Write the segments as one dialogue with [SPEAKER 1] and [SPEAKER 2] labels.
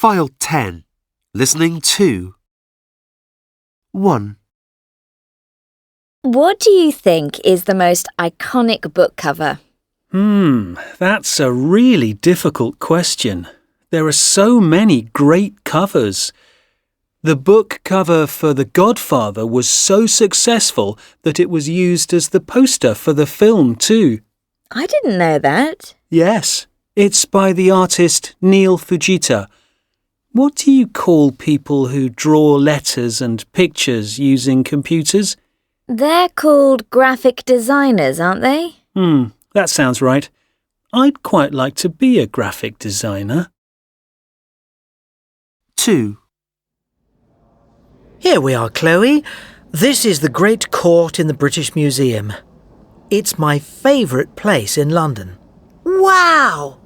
[SPEAKER 1] File 10. Listening 2. 1.
[SPEAKER 2] What do you think is the most iconic book cover?
[SPEAKER 3] That's a really difficult question. There are so many great covers. The book cover for The Godfather was so successful that it was used as the poster for the film too.
[SPEAKER 2] I didn't know that.
[SPEAKER 3] Yes, it's by the artist Neil Fujita. What do you call people who draw letters and pictures using computers?
[SPEAKER 2] They're called graphic designers, aren't they?
[SPEAKER 3] That sounds right. I'd quite like to be a graphic designer.
[SPEAKER 1] 2.
[SPEAKER 4] Here we are, Chloe. This is the Great Court in the British Museum. It's my favourite place in London.
[SPEAKER 5] Wow!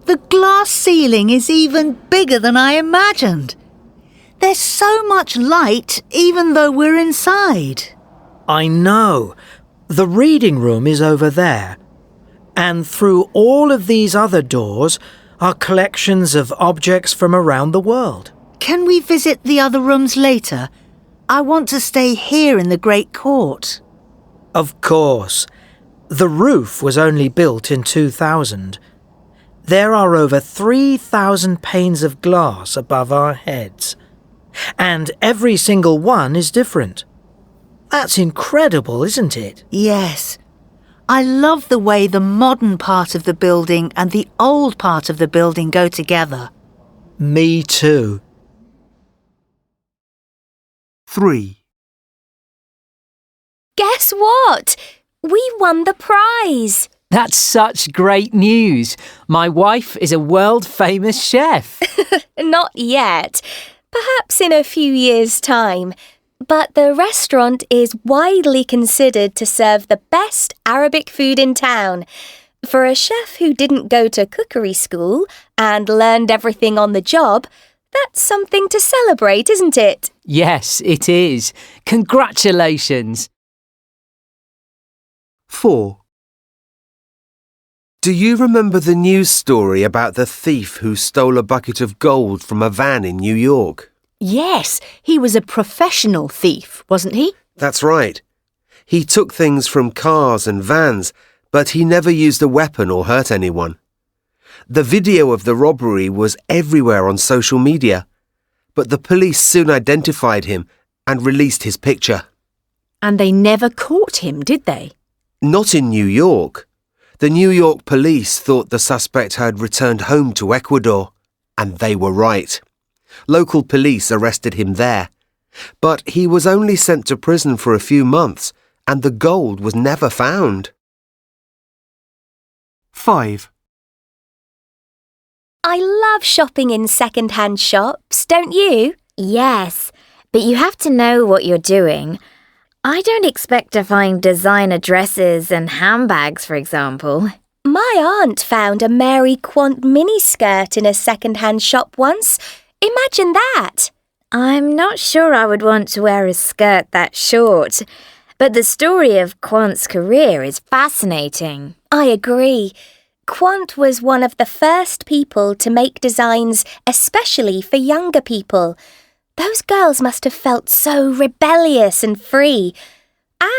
[SPEAKER 5] The glass ceiling is even bigger than I imagined. There's so much light even though we're inside.
[SPEAKER 4] I know. The reading room is over there. And through all of these other doors are collections of objects from around the world.
[SPEAKER 5] Can we visit the other rooms later? I want to stay here in the Great Court.
[SPEAKER 4] Of course. The roof was only built in 2000. There are over 3,000 panes of glass above our heads. And every single one is different. That's incredible, isn't it?
[SPEAKER 5] Yes. I love the way the modern part of the building and the old part of the building go together.
[SPEAKER 4] Me too.
[SPEAKER 1] 3.
[SPEAKER 2] Guess what? We won the prize.
[SPEAKER 6] That's such great news. My wife is a world-famous chef.
[SPEAKER 2] Not yet. Perhaps in a few years' time. But the restaurant is widely considered to serve the best Arabic food in town. For a chef who didn't go to cookery school and learned everything on the job, that's something to celebrate, isn't it?
[SPEAKER 6] Yes, it is. Congratulations.
[SPEAKER 1] 4. Do you remember the news story about the thief who stole a bucket of gold from a van in New York?
[SPEAKER 7] Yes, he was a professional thief, wasn't he?
[SPEAKER 1] That's right. He took things from cars and vans, but he never used a weapon or hurt anyone. The video of the robbery was everywhere on social media, but the police soon identified him and released his picture.
[SPEAKER 7] And they never caught him, did they?
[SPEAKER 1] Not in New York. The New York police thought the suspect had returned home to Ecuador, and they were right. Local police arrested him there, but he was only sent to prison for a few months, and the gold was never found. 5.
[SPEAKER 2] I love shopping in second-hand shops, don't you?
[SPEAKER 8] Yes, but you have to know what you're doing. I don't expect to find designer dresses and handbags, for example.
[SPEAKER 2] My aunt found a Mary Quant miniskirt in a second-hand shop once. Imagine that.
[SPEAKER 8] I'm not sure I would want to wear a skirt that short, but the story of Quant's career is fascinating.
[SPEAKER 2] I agree. Quant was one of the first people to make designs especially for younger people. Those girls must have felt so rebellious and free.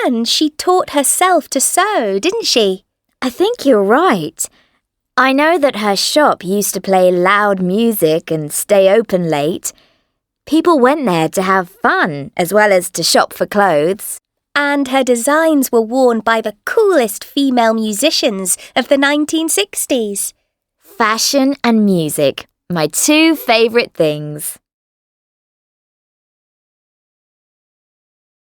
[SPEAKER 2] And she taught herself to sew, didn't she?
[SPEAKER 8] I think you're right. I know that her shop used to play loud music and stay open late. People went there to have fun as well as to shop for clothes.
[SPEAKER 2] And her designs were worn by the coolest female musicians of the 1960s.
[SPEAKER 8] Fashion and music, my two favourite things.